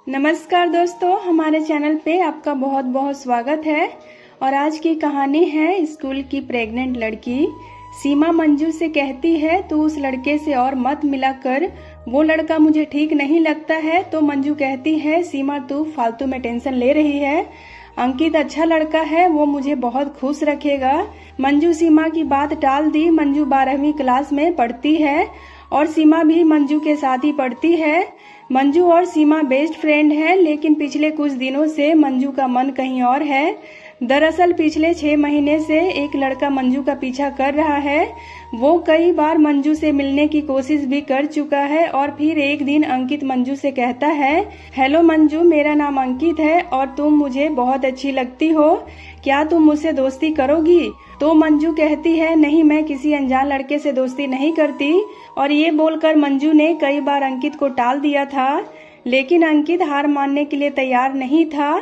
नमस्कार दोस्तों, हमारे चैनल पे आपका बहुत बहुत स्वागत है। और आज की कहानी है स्कूल की प्रेग्नेंट लड़की। सीमा मंजू से कहती है तू उस लड़के से और मत मिला कर, वो लड़का मुझे ठीक नहीं लगता है। तो मंजू कहती है सीमा तू फालतू में टेंशन ले रही है, अंकित अच्छा लड़का है, वो मुझे बहुत खुश रखेगा। मंजू सीमा की बात टाल दी। मंजू 12वीं क्लास में पढ़ती है और सीमा भी मंजू के साथ ही पढ़ती है। मंजू और सीमा बेस्ट फ्रेंड है, लेकिन पिछले कुछ दिनों से मंजू का मन कहीं और है। दरअसल पिछले 6 महीने से एक लड़का मंजू का पीछा कर रहा है। वो कई बार मंजू से मिलने की कोशिश भी कर चुका है और फिर एक दिन अंकित मंजू से कहता है, हेलो मंजू, मेरा नाम अंकित है और तुम मुझे बहुत अच्छी लगती हो, क्या तुम मुझसे दोस्ती करोगी? तो मंजू कहती है नहीं, मैं किसी अनजान लड़के से दोस्ती नहीं करती। और ये बोलकर मंजू ने कई बार अंकित को टाल दिया था, लेकिन अंकित हार मानने के लिए तैयार नहीं था।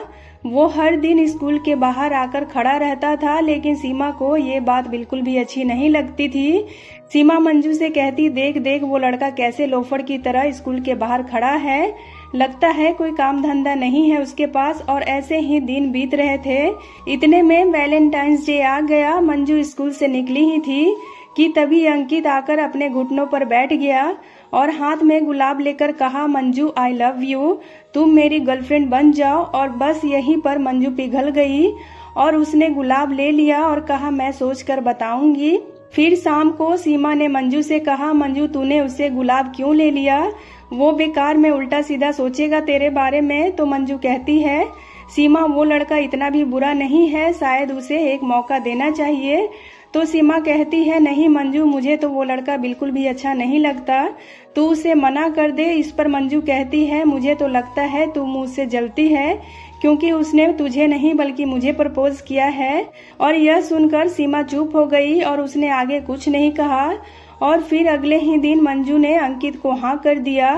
वो हर दिन स्कूल के बाहर आकर खड़ा रहता था, लेकिन सीमा को ये बात बिल्कुल भी अच्छी नहीं लगती थी। सीमा मंजू से कहती, देख देख वो लड़का कैसे लोफड़ की तरह स्कूल के बाहर खड़ा है, लगता है कोई काम धंधा नहीं है उसके पास। और ऐसे ही दिन बीत रहे थे। इतने में वैलेंटाइंस डे आ गया। मंजू स्कूल से निकली ही थी कि तभी अंकित आकर अपने घुटनों पर बैठ गया और हाथ में गुलाब लेकर कहा, मंजू आई लव यू, तुम मेरी गर्लफ्रेंड बन जाओ। और बस यहीं पर मंजू पिघल गई और उसने गुलाब ले लिया और कहा, मैं सोच कर बताऊंगी। फिर शाम को सीमा ने मंजू से कहा, मंजू तूने उससे गुलाब क्यों ले लिया, वो बेकार में उल्टा सीधा सोचेगा तेरे बारे में। तो मंजू कहती है, सीमा वो लड़का इतना भी बुरा नहीं है, शायद उसे एक मौका देना चाहिए। तो सीमा कहती है, नहीं मंजू, मुझे तो वो लड़का बिल्कुल भी अच्छा नहीं लगता, तू उसे मना कर दे। इस पर मंजू कहती है, मुझे तो लगता है तू मुझसे जलती है, क्योंकि उसने तुझे नहीं बल्कि मुझे प्रपोज किया है। और यह सुनकर सीमा चुप हो गई और उसने आगे कुछ नहीं कहा। और फिर अगले ही दिन मंजू ने अंकित को हाँ कर दिया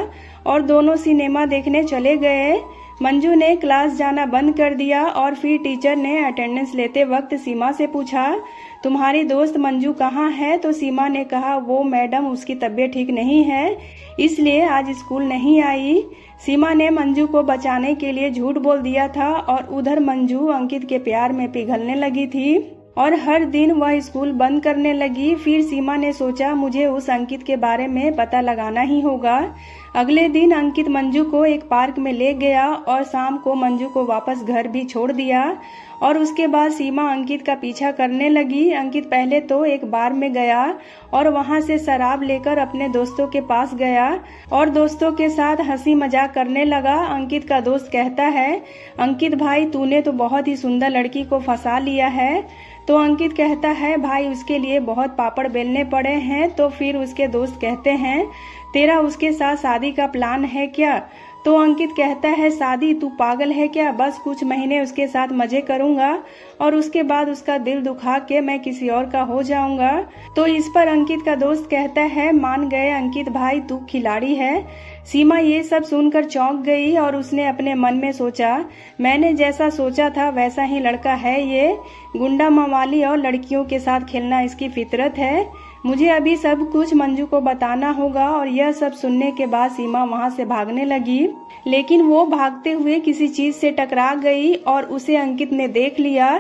और दोनों सिनेमा देखने चले गए। मंजू ने क्लास जाना बंद कर दिया और फिर टीचर ने अटेंडेंस लेते वक्त सीमा से पूछा, तुम्हारी दोस्त मंजू कहाँ है? तो सीमा ने कहा, वो मैडम उसकी तबीयत ठीक नहीं है, इसलिए आज स्कूल नहीं आई। सीमा ने मंजू को बचाने के लिए झूठ बोल दिया था और उधर मंजू अंकित के प्यार में पिघलने लगी थी और हर दिन वह स्कूल बंद करने लगी। फिर सीमा ने सोचा, मुझे उस अंकित के बारे में पता लगाना ही होगा। अगले दिन अंकित मंजू को एक पार्क में ले गया और शाम को मंजू को वापस घर भी छोड़ दिया। और उसके बाद सीमा अंकित का पीछा करने लगी। अंकित पहले तो एक बार में गया और वहां से शराब लेकर अपने दोस्तों के पास गया और दोस्तों के साथ हंसी मजाक करने लगा। अंकित का दोस्त कहता है, अंकित भाई तूने तो बहुत ही सुंदर लड़की को फंसा लिया है। तो अंकित कहता है, भाई उसके लिए बहुत पापड़ बेलने पड़े हैं। तो फिर उसके दोस्त कहते हैं, तेरा उसके साथ शादी का प्लान है क्या? तो अंकित कहता है, शादी? तू पागल है क्या? बस कुछ महीने उसके साथ मजे करूंगा और उसके बाद उसका दिल दुखा के मैं किसी और का हो जाऊंगा। तो इस पर अंकित का दोस्त कहता है, मान गए अंकित भाई, तू खिलाड़ी है। सीमा ये सब सुनकर चौंक गई और उसने अपने मन में सोचा, मैंने जैसा सोचा था वैसा ही लड़का है ये, गुंडा मवाली और लड़कियों के साथ खेलना इसकी फितरत है। मुझे अभी सब कुछ मंजू को बताना होगा। और यह सब सुनने के बाद सीमा वहां से भागने लगी, लेकिन वो भागते हुए किसी चीज से टकरा गई और उसे अंकित ने देख लिया।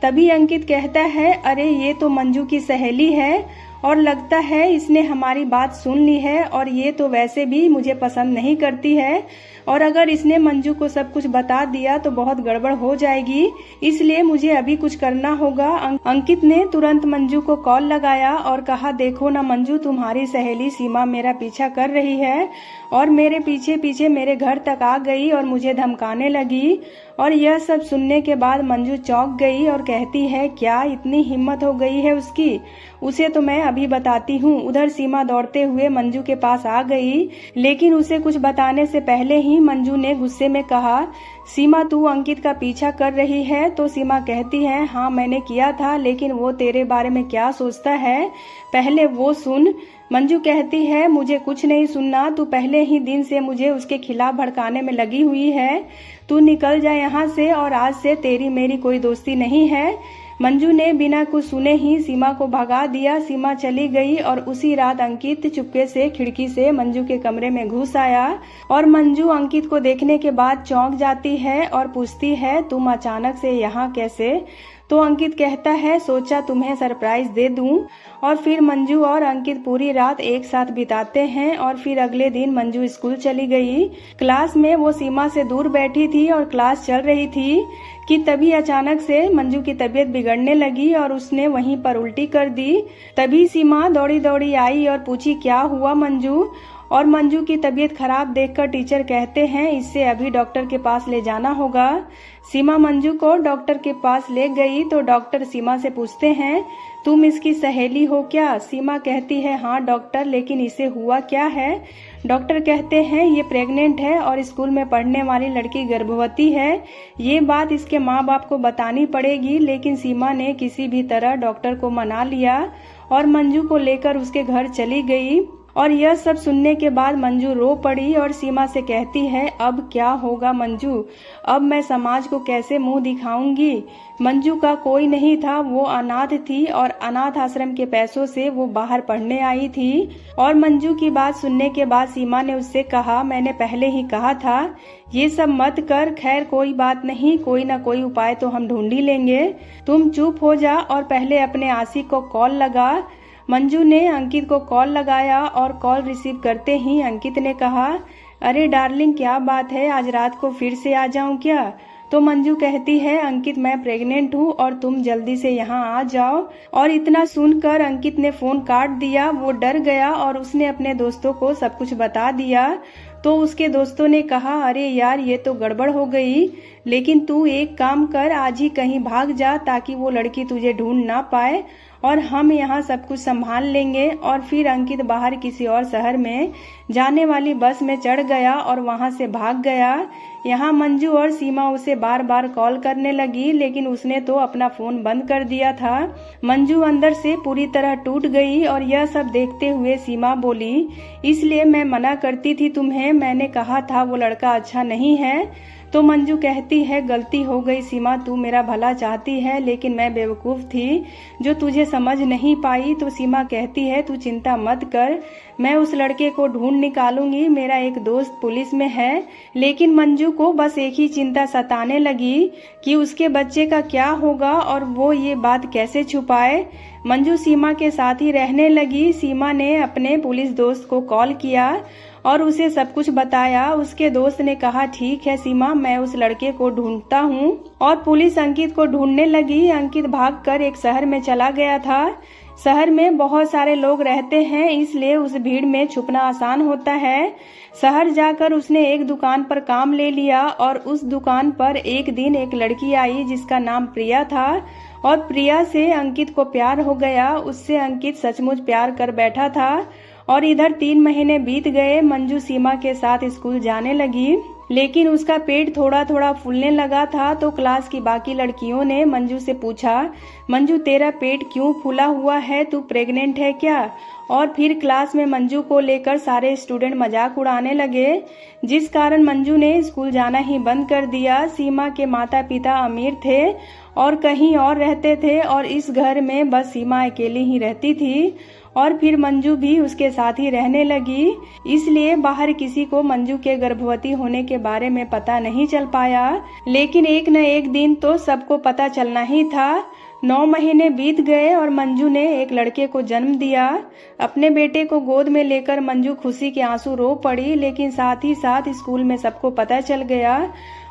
तभी अंकित कहता है, अरे ये तो मंजू की सहेली है और लगता है इसने हमारी बात सुन ली है और ये तो वैसे भी मुझे पसंद नहीं करती है और अगर इसने मंजू को सब कुछ बता दिया तो बहुत गड़बड़ हो जाएगी, इसलिए मुझे अभी कुछ करना होगा। अंकित ने तुरंत मंजू को कॉल लगाया और कहा, देखो ना मंजू, तुम्हारी सहेली सीमा मेरा पीछा कर रही है और मेरे पीछे पीछे मेरे घर तक आ गई और मुझे धमकाने लगी। और यह सब सुनने के बाद मंजू चौंक गई और कहती है, क्या इतनी हिम्मत हो गई है उसकी, उसे तो मैं अभी बताती हूँ। उधर सीमा दौड़ते हुए मंजू के पास आ गई, लेकिन उसे कुछ बताने से पहले ही मंजू ने गुस्से में कहा, सीमा तू अंकित का पीछा कर रही है? तो सीमा कहती है, हाँ मैंने किया था, लेकिन वो तेरे बारे में क्या सोचता है पहले वो सुन। मंजू कहती है, मुझे कुछ नहीं सुनना, तू पहले ही दिन से मुझे उसके खिलाफ भड़काने में लगी हुई है, तू निकल जा यहाँ से और आज से तेरी मेरी कोई दोस्ती नहीं है। मंजू ने बिना कुछ सुने ही सीमा को भगा दिया। सीमा चली गई और उसी रात अंकित चुपके से खिड़की से मंजू के कमरे में घुस आया और मंजू अंकित को देखने के बाद चौंक जाती है और पूछती है, तुम अचानक से यहाँ कैसे? तो अंकित कहता है, सोचा तुम्हें सरप्राइज दे दूं। और फिर मंजू और अंकित पूरी रात एक साथ बिताते हैं और फिर अगले दिन मंजू स्कूल चली गई। क्लास में वो सीमा से दूर बैठी थी और क्लास चल रही थी कि तभी अचानक से मंजू की तबीयत बिगड़ने लगी और उसने वहीं पर उल्टी कर दी। तभी सीमा दौड़ी दौड़ी आई और पूछी, क्या हुआ मंजू? और मंजू की तबीयत खराब देखकर टीचर कहते हैं, इससे अभी डॉक्टर के पास ले जाना होगा। सीमा मंजू को डॉक्टर के पास ले गई तो डॉक्टर सीमा से पूछते हैं, तुम इसकी सहेली हो क्या? सीमा कहती है, हाँ डॉक्टर, लेकिन इसे हुआ क्या है? डॉक्टर कहते हैं, ये प्रेग्नेंट है और स्कूल में पढ़ने वाली लड़की गर्भवती है। ये बात इसके माँ बाप को बतानी पड़ेगी। लेकिन सीमा ने किसी भी तरह डॉक्टर को मना लिया और मंजू को लेकर उसके घर चली गई। और यह सब सुनने के बाद मंजू रो पड़ी और सीमा से कहती है, अब क्या होगा मंजू? अब मैं समाज को कैसे मुंह दिखाऊंगी? मंजू का कोई नहीं था, वो अनाथ थी और अनाथ आश्रम के पैसों से वो बाहर पढ़ने आई थी। और मंजू की बात सुनने के बाद सीमा ने उससे कहा, मैंने पहले ही कहा था ये सब मत कर। खैर कोई बात नहीं, कोई ना कोई उपाय तो हम ढूंढ ही लेंगे। तुम चुप हो जा और पहले अपने आशिक को कॉल लगा। मंजू ने अंकित को कॉल लगाया और कॉल रिसीव करते ही अंकित ने कहा, अरे डार्लिंग क्या बात है, आज रात को फिर से आ जाऊं क्या? तो मंजू कहती है, अंकित मैं प्रेग्नेंट हूँ और तुम जल्दी से यहाँ आ जाओ। और इतना सुनकर अंकित ने फोन काट दिया। वो डर गया और उसने अपने दोस्तों को सब कुछ बता दिया। तो उसके दोस्तों ने कहा, अरे यार ये तो गड़बड़ हो गई, लेकिन तू एक काम कर, आज ही कहीं भाग जा ताकि वो लड़की तुझे ढूंढ ना पाए और हम यहाँ सब कुछ संभाल लेंगे। और फिर अंकित बाहर किसी और शहर में जाने वाली बस में चढ़ गया और वहाँ से भाग गया। यहाँ मंजू और सीमा उसे बार बार कॉल करने लगी, लेकिन उसने तो अपना फोन बंद कर दिया था। मंजू अंदर से पूरी तरह टूट गई और यह सब देखते हुए सीमा बोली, इसलिए मैं मना करती थी तुम्हें, मैंने कहा था वो लड़का अच्छा नहीं है। तो मंजू कहती है, गलती हो गई सीमा, तू मेरा भला चाहती है लेकिन मैं बेवकूफ थी जो तुझे समझ नहीं पाई। तो सीमा कहती है, तू चिंता मत कर, मैं उस लड़के को ढूंढ निकालूंगी, मेरा एक दोस्त पुलिस में है। लेकिन मंजू को बस एक ही चिंता सताने लगी कि उसके बच्चे का क्या होगा और वो ये बात कैसे छुपाए। मंजू सीमा के साथ ही रहने लगी। सीमा ने अपने पुलिस दोस्त को कॉल किया और उसे सब कुछ बताया। उसके दोस्त ने कहा, ठीक है सीमा, मैं उस लड़के को ढूंढता हूँ। और पुलिस अंकित को ढूंढने लगी। अंकित भागकर एक शहर में चला गया था। शहर में बहुत सारे लोग रहते हैं, इसलिए उस भीड़ में छुपना आसान होता है। शहर जाकर उसने एक दुकान पर काम ले लिया और उस दुकान पर एक दिन एक लड़की आई जिसका नाम प्रिया था और प्रिया से अंकित को प्यार हो गया। उससे अंकित सचमुच प्यार कर बैठा था। और इधर 3 महीने बीत गए। मंजू सीमा के साथ स्कूल जाने लगी, लेकिन उसका पेट थोड़ा थोड़ा फूलने लगा था। तो क्लास की बाकी लड़कियों ने मंजू से पूछा, मंजू तेरा पेट क्यों फूला हुआ है, तू प्रेग्नेंट है क्या? और फिर क्लास में मंजू को लेकर सारे स्टूडेंट मजाक उड़ाने लगे, जिस कारण मंजू ने स्कूल जाना ही बंद कर दिया। सीमा के माता पिता अमीर थे और कहीं और रहते थे और इस घर में बस सीमा अकेली ही रहती थी। और फिर मंजू भी उसके साथ ही रहने लगी, इसलिए बाहर किसी को मंजू के गर्भवती होने के बारे में पता नहीं चल पाया। लेकिन एक न एक दिन तो सबको पता चलना ही था। 9 महीने बीत गए और मंजू ने एक लड़के को जन्म दिया। अपने बेटे को गोद में लेकर मंजू खुशी के आंसू रो पड़ी, लेकिन साथ ही साथ स्कूल में सबको पता चल गया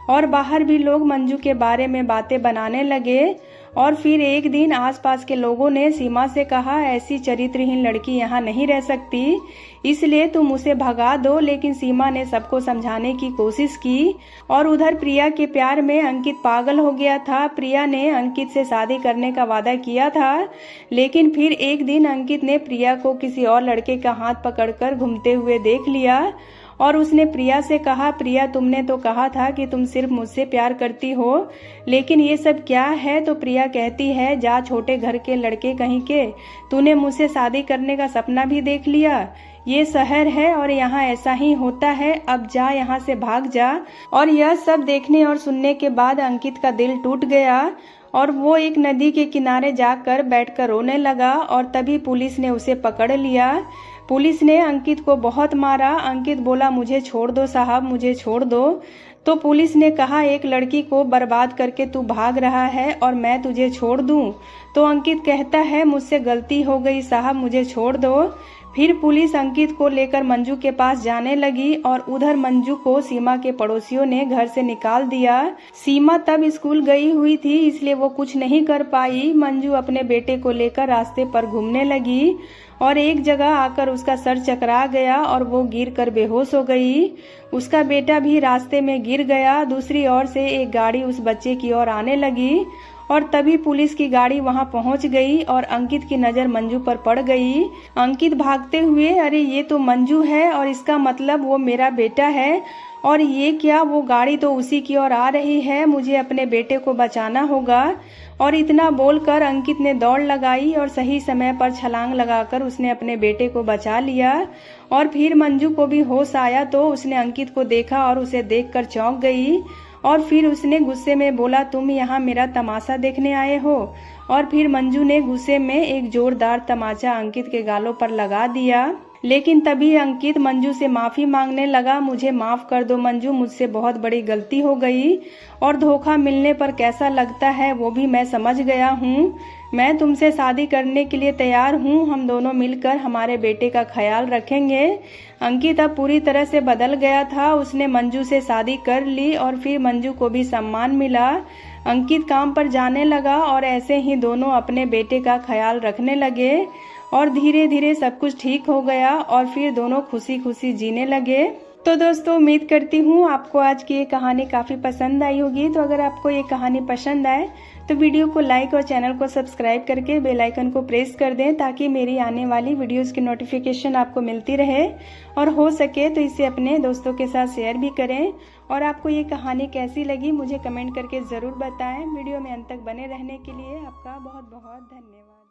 और बाहर भी लोग मंजू के बारे में बातें बनाने लगे। और फिर एक दिन आसपास के लोगों ने सीमा से कहा, ऐसी चरित्रहीन लड़की यहाँ नहीं रह सकती, इसलिए तुम उसे भगा दो। लेकिन सीमा ने सबको समझाने की कोशिश की। और उधर प्रिया के प्यार में अंकित पागल हो गया था। प्रिया ने अंकित से शादी करने का वादा किया था, लेकिन फिर एक दिन अंकित ने प्रिया को किसी और लड़के का हाथ पकड़कर घूमते हुए देख लिया और उसने प्रिया से कहा, प्रिया तुमने तो कहा था कि तुम सिर्फ मुझसे प्यार करती हो, लेकिन ये सब क्या है? तो प्रिया कहती है, जा छोटे घर के लड़के कहीं के, तूने मुझसे शादी करने का सपना भी देख लिया। ये शहर है और यहाँ ऐसा ही होता है, अब जा यहाँ से भाग जा। और यह सब देखने और सुनने के बाद अंकित का दिल टूट गया और वो एक नदी के किनारे जाकर बैठकर रोने लगा और तभी पुलिस ने उसे पकड़ लिया। पुलिस ने अंकित को बहुत मारा। अंकित बोला मुझे छोड़ दो साहब, मुझे छोड़ दो। तो पुलिस ने कहा एक लड़की को बर्बाद करके तू भाग रहा है और मैं तुझे छोड़ दूं? तो अंकित कहता है मुझसे गलती हो गई साहब, मुझे छोड़ दो। फिर पुलिस अंकित को लेकर मंजू के पास जाने लगी और उधर मंजू को सीमा के पड़ोसियों ने घर से निकाल दिया। सीमा तब स्कूल गई हुई थी, इसलिए वो कुछ नहीं कर पाई। मंजू अपने बेटे को लेकर रास्ते पर घूमने लगी और एक जगह आकर उसका सर चकरा गया और वो गिर कर बेहोश हो गई। उसका बेटा भी रास्ते में गिर गया। दूसरी ओर से एक गाड़ी उस बच्चे की ओर आने लगी और तभी पुलिस की गाड़ी वहां पहुंच गई और अंकित की नजर मंजू पर पड़ गई। अंकित भागते हुए, अरे ये तो मंजू है और इसका मतलब वो मेरा बेटा है, और ये क्या, वो गाड़ी तो उसी की ओर आ रही है, मुझे अपने बेटे को बचाना होगा। और इतना बोलकर अंकित ने दौड़ लगाई और सही समय पर छलांग लगाकर उसने अपने बेटे को बचा लिया। और फिर मंजू को भी होश आया तो उसने अंकित को देखा और उसे देखकर चौंक गई और फिर उसने गुस्से में बोला तुम यहाँ मेरा तमाशा देखने आए हो। और फिर मंजू ने गुस्से में एक जोरदार तमाचा अंकित के गालों पर लगा दिया। लेकिन तभी अंकित मंजू से माफी मांगने लगा, मुझे माफ कर दो मंजू, मुझसे बहुत बड़ी गलती हो गई और धोखा मिलने पर कैसा लगता है वो भी मैं समझ गया हूँ। मैं तुमसे शादी करने के लिए तैयार हूँ, हम दोनों मिलकर हमारे बेटे का ख्याल रखेंगे। अंकित अब पूरी तरह से बदल गया था। उसने मंजू से शादी कर ली और फिर मंजू को भी सम्मान मिला। अंकित काम पर जाने लगा और ऐसे ही दोनों अपने बेटे का ख्याल रखने लगे और धीरे धीरे सब कुछ ठीक हो गया और फिर दोनों खुशी खुशी जीने लगे। तो दोस्तों उम्मीद करती हूँ आपको आज की ये कहानी काफ़ी पसंद आई होगी। तो अगर आपको ये कहानी पसंद आए तो वीडियो को लाइक और चैनल को सब्सक्राइब करके बेल आइकन को प्रेस कर दें ताकि मेरी आने वाली वीडियोस की नोटिफिकेशन आपको मिलती रहे, और हो सके तो इसे अपने दोस्तों के साथ शेयर भी करें। और आपको ये कहानी कैसी लगी मुझे कमेंट करके ज़रूर बताएं। वीडियो में अंत तक बने रहने के लिए आपका बहुत बहुत धन्यवाद।